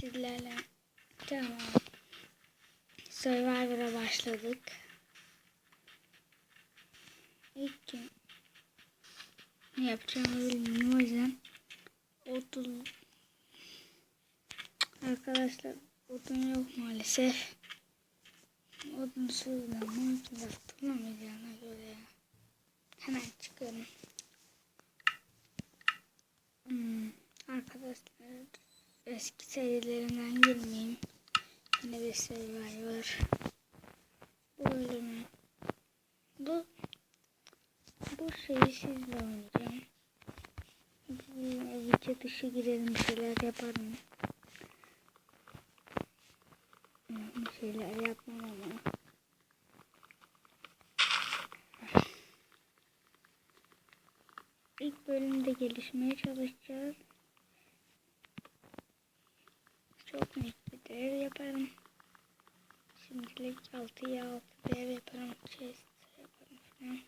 sizlerle tamam Survivor'a başladık. İlk gün ne yapacağımı bilmiyorum, o yüzden odun arkadaşlar, odun yok maalesef. Odunsuz da Minecraft bulamayacağına göre hemen çıkıyorum. Arkadaşlar eski serilerimden girmeyeyim. Yine bir Survivor. Bu bölümü bu şeyi sizle oynayacağım. Video dışı girelim, bir şeyler yaparım. Bir şeyler yapmam ama. İlk bölümde gelişmeye çalışacağız. Çok net bir dev yaparım. Şimdilik 6'ya 6 dev yaparım. Chest yaparım falan.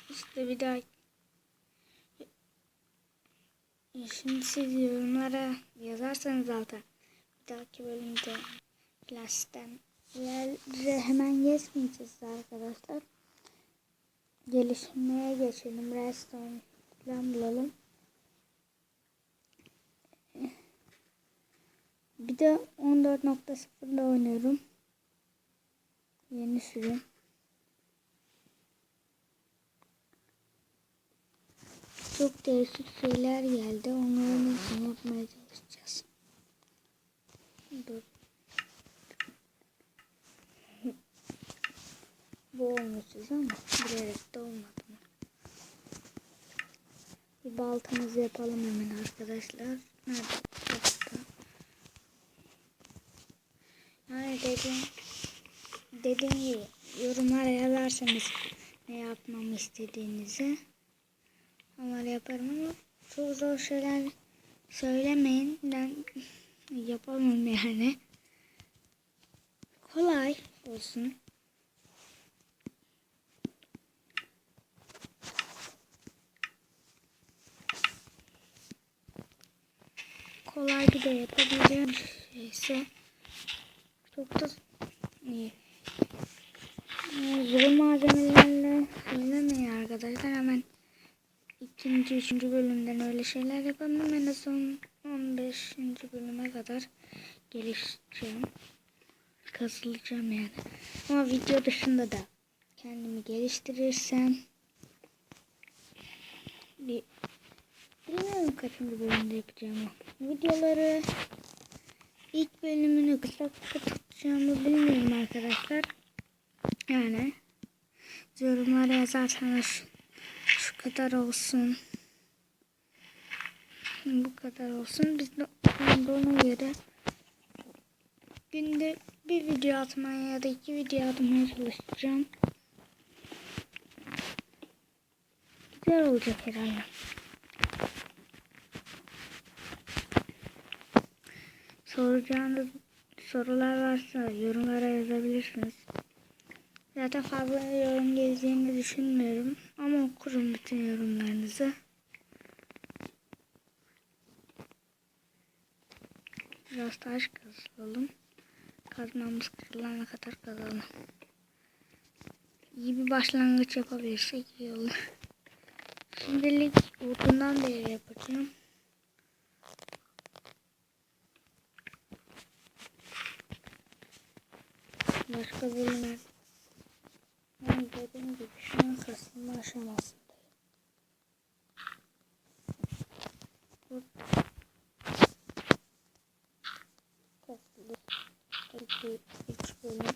İşte bir daha. Şimdi siz yorumlara yazarsanız alta. Bir dahaki bölümde plastikten hemen geçmeyeceğiz arkadaşlar. Gelişmeye geçelim. Redstone falan bulalım. Bir de 14.0'da oynuyorum. Yeni sürüm. Çok değişik şeyler geldi. Onları nasıl yapmaya çalışacağız. Dur. Bu olmuşuz ama bilerek de olmadı mı? Bir baltamızı yapalım hemen arkadaşlar. Nerede? Burada. Yani dediğim gibi yorumlara yazarsanız ne yapmamı istediğinizi onları yaparım ama çok zor şeyler söylemeyin. Ben yapamam yani. Kolay olsun. Kolay bir de yapabileceğim şeyse çok da iyi. Zor malzemelerle söylemeyin arkadaşlar. Hemen ikinci, üçüncü bölümden öyle şeyler yapamam. En azından 15. bölüme kadar gelişeceğim. Kasılacağım yani. Ama video dışında da kendimi geliştirirsem bilmiyorum kaçıncı bölümde yapacağım o videoları. İlk bölümünü kısa tutacağımı bilmiyorum arkadaşlar. Yani yorumlara yazarsanız şu kadar olsun, bu kadar olsun, biz de ona göre günde bir video atmaya ya da 2 video atmaya çalışacağım. Güzel olacak herhalde. Soracağınız sorular varsa yorumlara yazabilirsiniz. Zaten fazla yorum geleceğini düşünmüyorum ama okurum bütün yorumlarınızı. Biraz taş kazalım. Kazmamız kırılana kadar kazalım. İyi bir başlangıç yapabilirsek iyi olur. Şimdilik odundan da yer yapacağım. Başka bölümler. Ben dediğim gibi şu an kasılma aşamasındayım. Kasılır. 2-3 bölüm.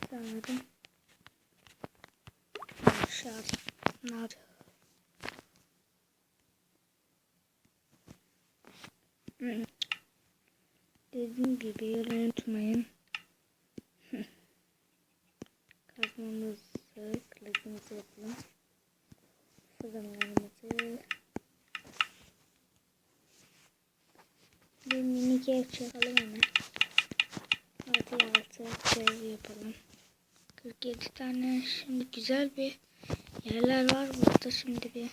Sanırım. Şartlar. Dediğim gibi yormayı unutmayın. Kazmamızı, kılıcımızı yapalım. Fırınlarımızı. Bir minik ev çakalım hemen. 6 yapalım. 47 tane. Şimdi güzel bir Yerler var burada, şimdi bir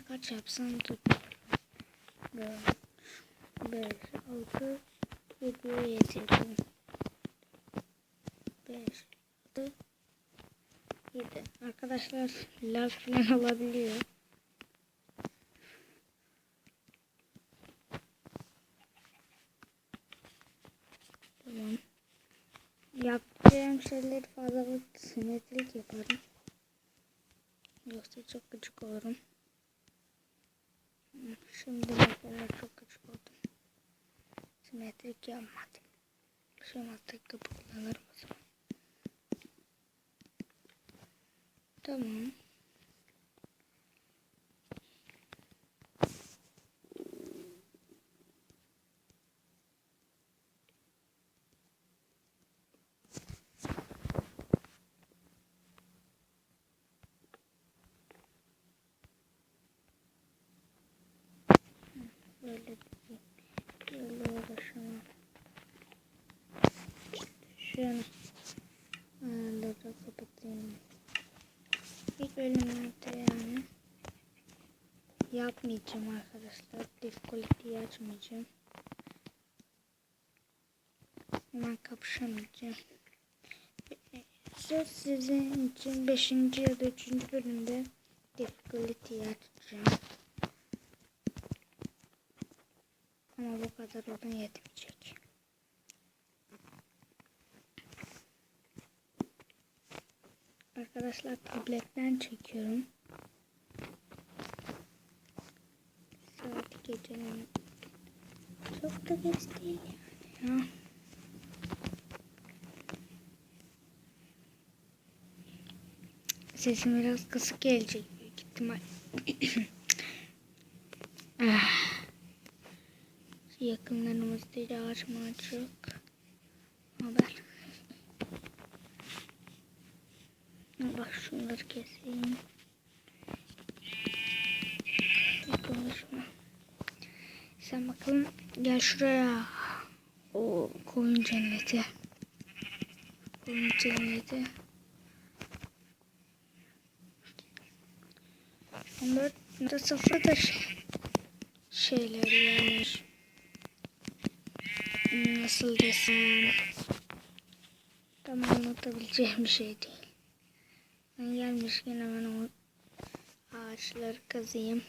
kaç yapsam dur. 4, 5, 6, 7, 7, 5, 6, 7. Arkadaşlar lag falan olabiliyor. Tamam. Yapacağım şeyleri fazla simetrik yaparım. Yoksa çok gıcık olurum. Şimdi mesela çok gıcık oldum. Simetrik yapmadım. Simetrik de kullanırım o zaman. Tamam. Böyle uğraşamam. Şunu ayarları kapatayım. İlk bölümlerde yani yapmayacağım arkadaşlar. Difficulty'yi açmayacağım. Hemen kapışamayacağım. Söz sizin için 5. ya da 3. bölümde difficulty'yi açacağım. Ama bu kadar odun yetmeyecek. Arkadaşlar tabletten çekiyorum. Saat gecenin çok da geç değil yani ya. Sesim biraz kısık gelecek büyük ihtimal. Yakınlarımızda ağaç mağaç yok. Haber. Bak şunları keseyim. Konuşma. Sen bakalım gel şuraya. O koyun cenneti. Koyun cenneti. 14.0'dır şeyler yani. Nasıl desem. Tam anlatabileceğim bir şey değil. Ben gelmişken hemen o ağaçları kazıyım.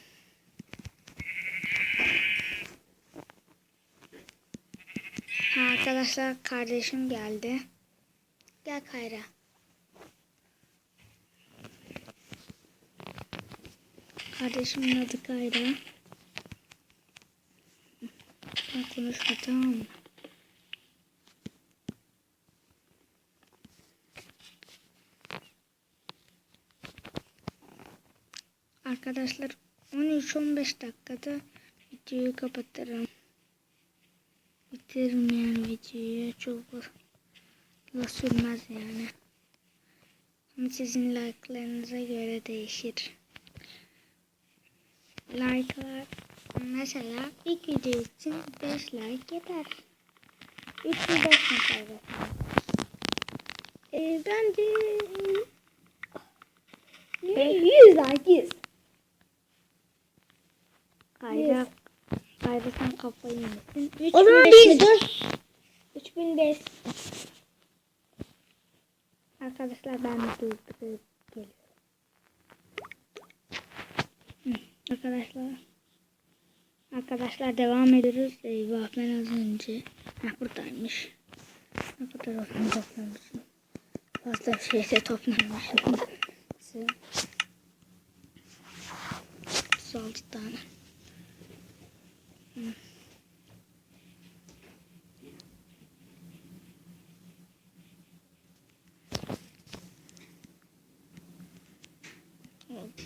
Arkadaşlar kardeşim geldi. Gel Kayra. Kardeşimin adı Kayra. Sen konuşma, tamam mı? Arkadaşlar 13-15 dakikada videoyu kapatırım. Bitiririm yani videoyu. Çok da sürmez yani. Ama sizin like'larınıza göre değişir. Like'lar mesela ilk video için 5 like yeter. 305 mesela. Bence 100 like 100. Kayra sen kafayı yemesin. O zaman 3005. Arkadaşlar ben de geliyorum. Arkadaşlar devam ediyoruz. Eyvah, ben az önce buradaymış. Ne kadar odun toplamışım. Fazla bir şey de toplamışım. 36 tane.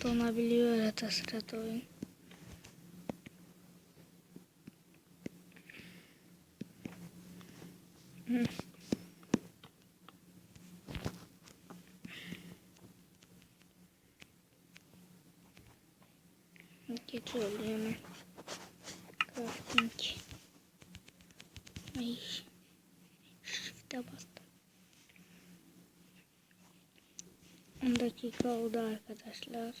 Donabiliyor arada sırada oyun. Geç oluyor hemen. Crafting. Ay. Shift'e bastım. 10 dakika dakika oldu arkadaşlar.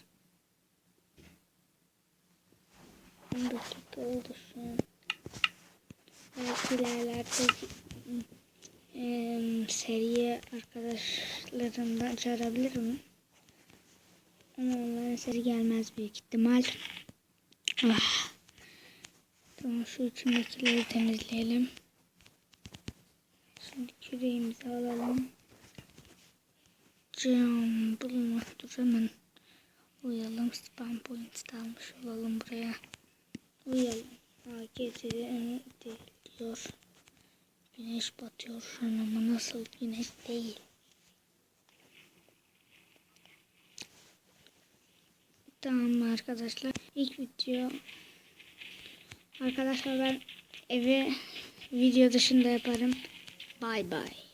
10 dakika oldu şu an. Belki ilerlerde seriye arkadaşlarımdan çağırabilirim. Ama onların seri gelmez büyük ihtimal. Ah. Tamam, şu içindekileri temizleyelim. Şimdi küreğimizi alalım. Cam bulmak dur, hemen uyalım. Spam point almış olalım buraya. Uyalım. Gece diyor. Güneş batıyor şu an ama nasıl güneş değil. Tamam arkadaşlar. İlk video. Arkadaşlar ben evi video dışında yaparım. Bye bye.